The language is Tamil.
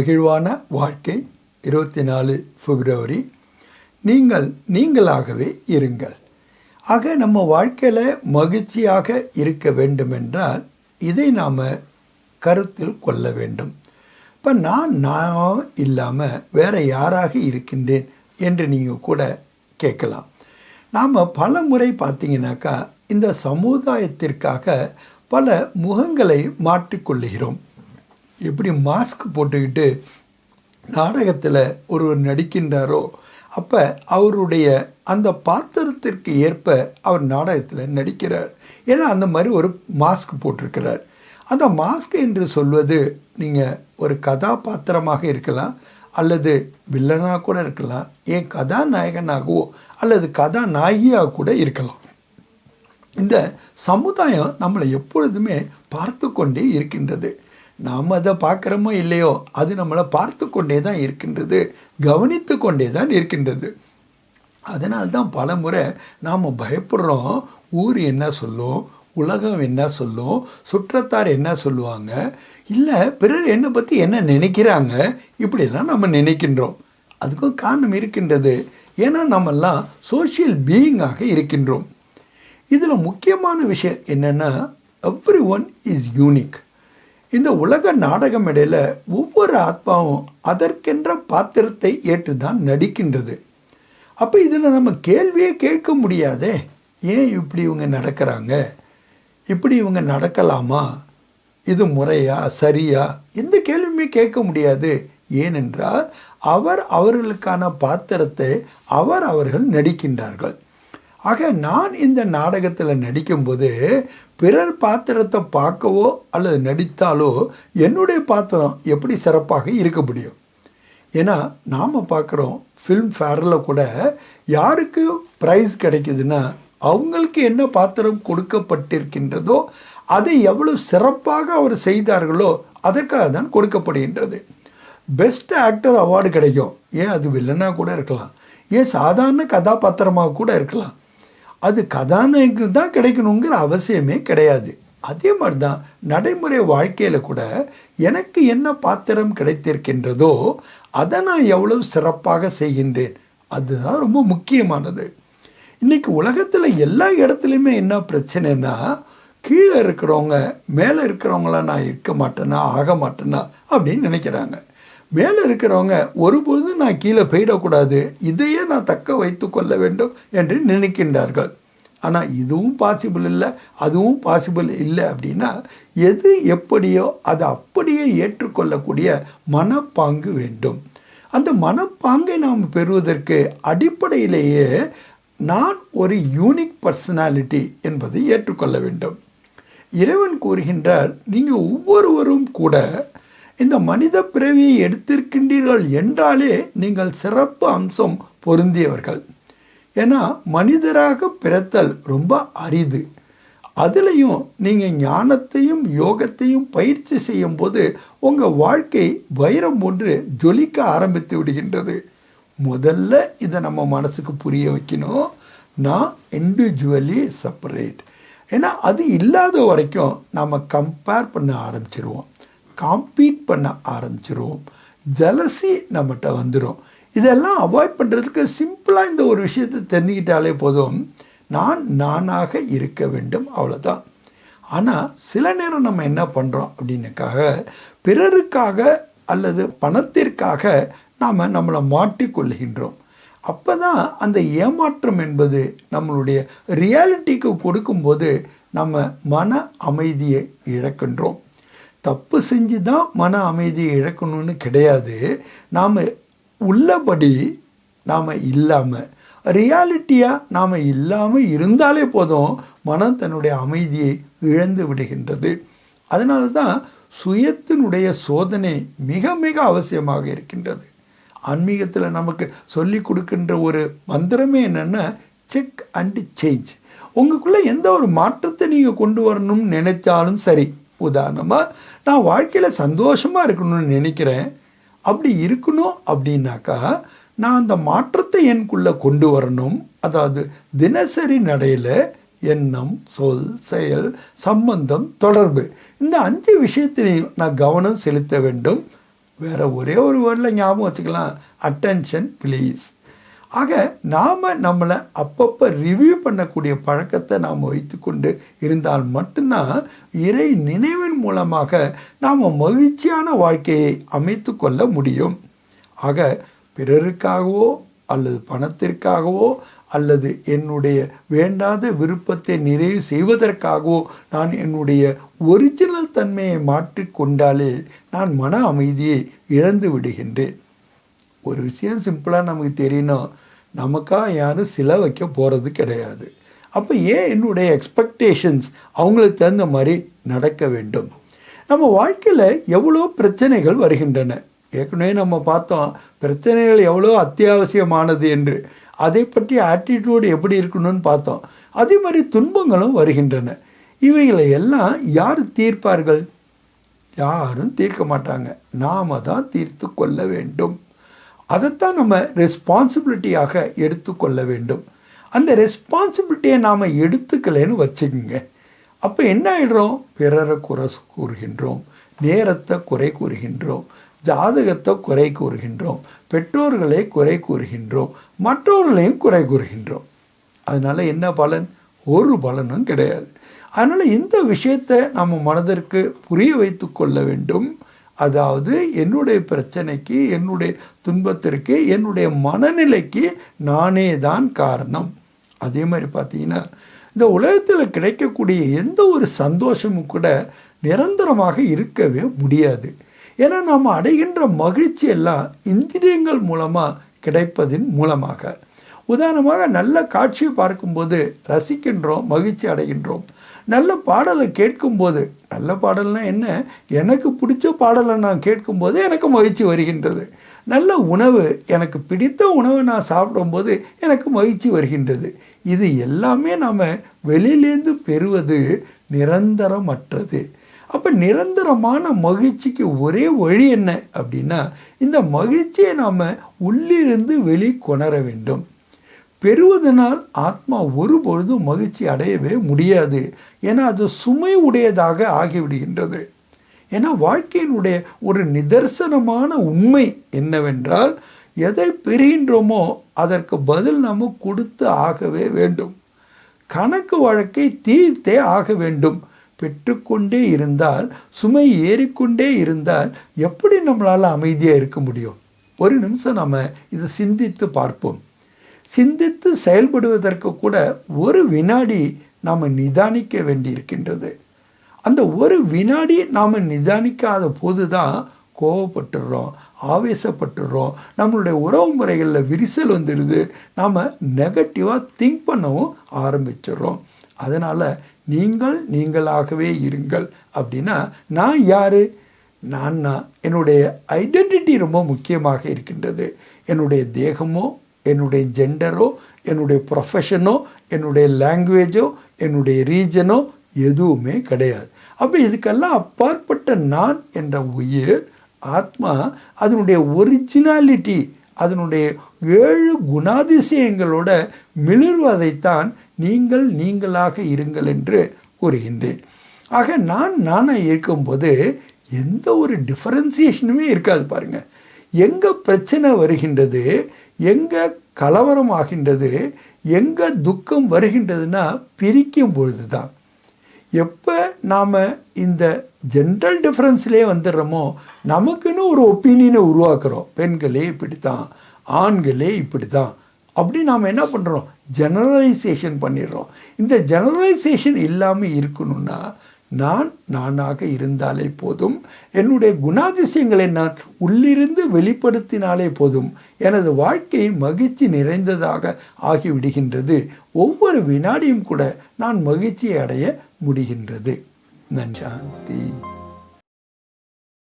மகிழ்வான வாழ்க்கை 24 பிப்ரவரி. நீங்கள் நீங்களாகவே இருங்கள். ஆக நம்ம வாழ்க்கையில் மகிழ்ச்சியாக இருக்க வேண்டுமென்றால் இதை நாம் கருத்தில் கொள்ள வேண்டும். இப்போ நான் இல்லாமல் வேறு யாராக இருக்கின்றேன் என்று நீங்கள் கூட கேட்கலாம். நாம் பல முறை பார்த்தீங்கன்னாக்கா இந்த சமுதாயத்திற்காக பல முகங்களை மாற்றிக்கொள்ளுகிறோம். எப்படி மாஸ்க் போட்டுக்கிட்டு நாடகத்தில் ஒருவர் நடிக்கின்றாரோ அப்போ அவருடைய அந்த பாத்திரத்திற்கு ஏற்ப அவர் நாடகத்தில் நடிக்கிறார். ஏன்னா அந்த மாதிரி ஒரு மாஸ்க் போட்டிருக்கிறார். அந்த மாஸ்க் என்று சொல்வது நீங்கள் ஒரு கதாபாத்திரமாக இருக்கலாம், அல்லது வில்லனாக கூட இருக்கலாம், ஏன் கதாநாயகனாகவோ அல்லது கதாநாயகியாக கூட இருக்கலாம். இந்த சமுதாயம் நம்மளை எப்பொழுதுமே பார்த்து கொண்டே இருக்கின்றது. நாம் அதை பார்க்குறோமோ இல்லையோ அது நம்மளை பார்த்து கொண்டே தான் இருக்கின்றது, கவனித்து கொண்டே தான் இருக்கின்றது. அதனால்தான் பல முறை நாம் பயப்படுறோம். ஊர் என்ன சொல்லும், உலகம் என்ன சொல்லும், சுற்றத்தார் என்ன சொல்லுவாங்க, இல்லை பிறர் என்னை பற்றி என்ன நினைக்கிறாங்க, இப்படிலாம் நம்ம நினைக்கின்றோம். அதுக்கும் காரணம் இருக்கின்றது. ஏன்னா நம்மெல்லாம் சோஷியல் பீயிங்காக இருக்கின்றோம். இதில் முக்கியமான விஷயம் என்னென்னா, எவ்ரி ஒன் இஸ் யூனிக். இந்த உலக நாடக மேடையில் ஒவ்வொரு ஆத்மாவும் அதற்கென்ற பாத்திரத்தை ஏற்று தான் நடிக்கின்றது. அப்போ இதில் நம்ம கேள்வியே கேட்க முடியாதே. ஏன் இப்படி இவங்க நடக்கிறாங்க, இப்படி இவங்க நடக்கலாமா, இது முறையா சரியா, எந்த கேள்வியுமே கேட்க முடியாது. ஏனென்றால் அவர்களுக்கான பாத்திரத்தை அவர்கள் நடிக்கின்றார்கள். ஆக நான் இந்த நாடகத்தில் நடிக்கும்போது பிறர் பாத்திரத்தை பார்க்கவோ அல்லது நடித்தாலோ என்னுடைய பாத்திரம் எப்படி சிறப்பாக இருக்க முடியும்? ஏன்னா நாம் பார்க்குறோம் ஃபில்ம் ஃபேரில் கூட யாருக்கு ப்ரைஸ் கிடைக்குதுன்னா அவங்களுக்கு என்ன பாத்திரம் கொடுக்கப்பட்டிருக்கின்றதோ அதை எவ்வளோ சிறப்பாக அவர் செய்தார்களோ அதற்காக தான் கொடுக்கப்படுகின்றது. பெஸ்ட் ஆக்டர் அவார்டு கிடைக்கும். ஏன் அது வில்லனாக கூட இருக்கலாம், ஏன் சாதாரண கதாபாத்திரமாக கூட இருக்கலாம். அது கதாநாயகனுக்கு தான் கிடைக்கணுங்கிற அவசியமே கிடையாது. அதே மாதிரி தான் நடைமுறை வாழ்க்கையில் கூட எனக்கு என்ன பாத்திரம் கிடைத்திருக்கின்றதோ அதை நான் எவ்வளவு சிறப்பாக செய்கின்றேன், அதுதான் ரொம்ப முக்கியமானது. இன்றைக்கி உலகத்தில் எல்லா இடத்துலையுமே என்ன பிரச்சனைனா, கீழே இருக்கிறவங்க மேலே இருக்கிறவங்கள நான் இருக்க மாட்டேனா, ஆக மாட்டேனா அப்படின்னு நினைக்கிறாங்க. மேலே இருக்கிறவங்க ஒருபோது நான் கீழே போயிடக்கூடாது, இதையே நான் தக்க வைத்து கொள்ள வேண்டும் என்று நினைக்கின்றார்கள். ஆனால் இதுவும் பாசிபிள் இல்லை, அதுவும் பாசிபிள் இல்லை. அப்படின்னா எது எப்படியோ அதை அப்படியே ஏற்றுக்கொள்ளக்கூடிய மனப்பாங்கு வேண்டும். அந்த மனப்பாங்கை நாம் பெறுவதற்கு அடிப்படையிலேயே நான் ஒரு யூனிக் பர்சனாலிட்டி என்பதை ஏற்றுக்கொள்ள வேண்டும். இறைவன் கூறுகின்றார், நீங்கள் ஒவ்வொருவரும் கூட இந்த மனித பிறவியை எடுத்திருக்கின்றீர்கள் என்றாலே நீங்கள் சிறப்பு அம்சம் பொருந்தியவர்கள். ஏன்னா மனிதராக பிறத்தல் ரொம்ப அரிது. அதுலேயும் நீங்கள் ஞானத்தையும் யோகத்தையும் பயிற்சி செய்யும் போது உங்கள் வாழ்க்கை வைரம் ஒன்று ஜொலிக்க ஆரம்பித்து விடுகின்றது. முதல்ல இதை நம்ம மனசுக்கு புரிய வைக்கணும். நான் இண்டிவிஜுவலி செப்பரேட். ஏன்னா அது இல்லாத வரைக்கும் நாம் கம்பேர் பண்ண ஆரம்பிச்சிருவோம், காம்பீட் பண்ண ஆரம்பிச்சிருவோம், ஜலசி நம்மகிட்ட வந்துடும். இதெல்லாம் அவாய்ட் பண்ணுறதுக்கு சிம்பிளாக இந்த ஒரு விஷயத்தை தெரிஞ்சுக்கிட்டாலே போதும், நானாக இருக்க வேண்டும், அவ்வளோதான். ஆனால் சில நேரம் நம்ம என்ன பண்ணுறோம் அப்படின்னாக்காக பிறருக்காக அல்லது பணத்திற்காக நாம் நம்மளை மாற்றிக்கொள்கின்றோம். அப்போ தான் அந்த ஏமாற்றம் என்பது நம்மளுடைய ரியாலிட்டிக்கு கொடுக்கும்போது நம்ம மன அமைதியை இழக்கின்றோம். தப்பு செஞ்சு தான் மன அமைதியை இழக்கணும்னு கிடையாது. நாம் உள்ளபடி நாம் இல்லாமல், ரியாலிட்டியாக நாம் இல்லாமல் இருந்தாலே போதும் மனம் தன்னுடைய அமைதியை இழந்து விடுகின்றது. அதனால தான் சுயத்தினுடைய சோதனை மிக மிக அவசியமாக இருக்கின்றது. ஆன்மீகத்தில் நமக்கு சொல்லி கொடுக்கின்ற ஒரு மந்திரமே என்னென்னா, செக் அண்ட் சேஞ்ச். உங்களுக்குள்ளே எந்த ஒரு மாற்றத்தை நீங்கள் கொண்டு வரணும்னு நினைச்சாலும் சரி, உதாரணமாக நான் வாழ்க்கையில் சந்தோஷமாக இருக்கணும்னு நினைக்கிறேன், அப்படி இருக்கணும் அப்படின்னாக்கா நான் அந்த மாற்றத்தை எனக்குள்ளே கொண்டு வரணும். அதாவது தினசரி நடையில் எண்ணம், சொல், செயல், சம்பந்தம், தொடர்பு, இந்த 5 விஷயத்திலையும் நான் கவனம் செலுத்த வேண்டும். வேறு ஒரே ஒரு வேர்டில் ஞாபகம் வச்சுக்கலாம், அட்டென்ஷன் ப்ளீஸ். ஆக நாம் நம்மளை அப்பப்போ ரிவ்யூ பண்ணக்கூடிய பழக்கத்தை நாம் வைத்துக்கொண்டு இருந்தால் மட்டும்தான் இறை நினைவின் மூலமாக நாம் மகிழ்ச்சியான வாழ்க்கையை அமைத்து கொள்ள முடியும். ஆக பிறருக்காகவோ அல்லது பணத்திற்காகவோ அல்லது என்னுடைய வேண்டாத விருப்பத்தை நிறைவு செய்வதற்காகவோ நான் என்னுடைய ஒரிஜினல் தன்மையை மாற்றிக்கொண்டாலே நான் மன அமைதியை இழந்து விடுகின்றேன். ஒரு விஷயம் சிம்பிளாக நமக்கு தெரியணும், நமக்காக யாரும் சிலை வைக்க போகிறது கிடையாது. அப்போ ஏன் என்னுடைய எக்ஸ்பெக்டேஷன்ஸ் அவங்களுக்கு தகுந்த மாதிரி நடக்க வேண்டும்? நம்ம வாழ்க்கையில் எவ்வளோ பிரச்சனைகள் வருகின்றன. ஏற்கனவே நம்ம பார்த்தோம் பிரச்சனைகள் எவ்வளோ அத்தியாவசியமானது என்று. அதை பற்றி ஆட்டிடியூடு எப்படி இருக்கணும்னு பார்த்தோம். அதே மாதிரி துன்பங்களும் வருகின்றன. இவைகளை எல்லாம் யார் தீர்ப்பார்கள்? யாரும் தீர்க்க மாட்டாங்க, நாம் தான் தீர்த்து கொள்ள வேண்டும். அதைத்தான் நம்ம ரெஸ்பான்சிபிலிட்டியாக எடுத்துக்கொள்ள வேண்டும். அந்த ரெஸ்பான்சிபிலிட்டியை நாம் எடுத்துக்கலைன்னு வச்சுக்கோங்க, அப்போ என்ன ஆகிடுறோம்? பிறரை குறை கூறுகின்றோம், நேரத்தை குறை கூறுகின்றோம், ஜாதகத்தை குறை கூறுகின்றோம், பெற்றோர்களை குறை கூறுகின்றோம், மற்றவர்களையும் குறை கூறுகின்றோம். அதனால் என்ன பலன்? ஒரு பலனும் கிடையாது. அதனால் இந்த விஷயத்தை நம்ம மனதிற்கு புரிய வைத்து கொள்ள வேண்டும். அதாவது என்னுடைய பிரச்சனைக்கு, என்னுடைய துன்பத்திற்கு, என்னுடைய மனநிலைக்கு நானே தான் காரணம். அதே மாதிரி பார்த்தீங்கன்னா இந்த உலகத்தில் கிடைக்கக்கூடிய எந்த ஒரு சந்தோஷமும் கூட நிரந்தரமாக இருக்கவே முடியாது. ஏன்னா நாம் அடைகின்ற மகிழ்ச்சி எல்லாம் இந்திரியங்கள் மூலமாக கிடைப்பதின் மூலமாக. உதாரணமாக நல்ல காட்சியை பார்க்கும்போது ரசிக்கின்றோம், மகிழ்ச்சி அடைகின்றோம். நல்ல பாடலை கேட்கும்போது, நல்ல பாடல்னால் என்ன, எனக்கு பிடிச்ச பாடலை நான் கேட்கும்போது எனக்கு மகிழ்ச்சி வருகின்றது. நல்ல உணவு, எனக்கு பிடித்த உணவை நான் சாப்பிடும்போது எனக்கு மகிழ்ச்சி வருகின்றது. இது எல்லாமே நாம் வெளியிலேருந்து பெறுவது நிரந்தரமற்றது. அப்போ நிரந்தரமான மகிழ்ச்சிக்கு ஒரே வழி என்ன அப்படின்னா, இந்த மகிழ்ச்சியை நாம் உள்ளிருந்து வெளிக்கொணர வேண்டும். பெறுவதனால் ஆத்மா ஒருபொழுதும் மகிழ்ச்சி அடையவே முடியாது. ஏன்னா அது சுமை உடையதாக ஆகிவிடுகின்றது. ஏன்னா வாழ்க்கையினுடைய ஒரு நிதர்சனமான உண்மை என்னவென்றால், எதை பெறுகின்றோமோ அதற்கு பதில் நாம் கொடுத்து ஆகவே வேண்டும். கணக்கு வழக்கை தீர்த்தே ஆக வேண்டும். பெற்றுக்கொண்டே இருந்தால், சுமை ஏறிக்கொண்டே இருந்தால் எப்படி நம்மளால் அமைதியாக இருக்க முடியும்? ஒரு நிமிஷம் நம்ம இதை சிந்தித்து பார்ப்போம். சிந்தித்து செயல்படுவதற்கு கூட ஒரு வினாடி நாம் நிதானிக்க வேண்டி இருக்கின்றது. அந்த ஒரு வினாடி நாம் நிதானிக்காத போது தான் கோவப்பட்டுடுறோம், ஆவேசப்பட்டுடுறோம், நம்மளுடைய உறவு முறைகளில் விரிசல் வந்துடுது, நாம் நெகட்டிவாக திங்க் பண்ணவும் ஆரம்பிச்சிடுறோம். அதனால் நீங்களாகவே இருங்கள். அப்படின்னா நான் யார்? நான் என்னுடைய ஐடென்டிட்டி ரொம்ப முக்கியமாக இருக்கின்றது. என்னுடைய தேகமோ, என்னுடைய ஜெண்டரோ, என்னுடைய ப்ரொஃபஷனோ, என்னுடைய லாங்குவேஜோ, என்னுடைய ரீஜனோ எதுவுமே கிடையாது. அப்போ இதுக்கெல்லாம் அப்பாற்பட்ட நான் என்ற உயிர், ஆத்மா, அதனுடைய ஒரிஜினாலிட்டி, அதனுடைய 7 குணாதிசயங்களோட மிளர்வதைத்தான் நீங்களாக இருங்கள் என்று கூறுகின்றேன். ஆக நானாக இருக்கும்போது எந்த ஒரு டிஃபரன்சியேஷனுமே இருக்காது. பாருங்கள், எங்கே பிரச்சனை வருகின்றது, எங்கே கலவரம் ஆகின்றது, எங்கே துக்கம் வருகின்றதுன்னா பிரிக்கும் பொழுது தான். எப்போ நாம் இந்த ஜென்ரல் டிஃப்ரென்ஸ்லேயே வந்துடுறோமோ நமக்குன்னு ஒரு ஒப்பீனியனை உருவாக்குறோம். பெண்களே இப்படி தான், ஆண்களே இப்படி தான், அப்படி நாம் என்ன பண்ணுறோம்? ஜெனரலைசேஷன் பண்ணிடுறோம். இந்த ஜெனரலைசேஷன் இல்லாமல் இருக்கணும்னா நானாக இருந்தாலே போதும். என்னுடைய குணாதிசயங்களை நான் உள்ளிருந்து வெளிப்படுத்தினாலே போதும். எனது வாழ்க்கை மகிழ்ச்சி நிறைந்ததாக ஆகிவிடுகின்றது. ஒவ்வொரு வினாடியும் கூட நான் மகிழ்ச்சியை அடைய முடிகின்றது. நன்றி.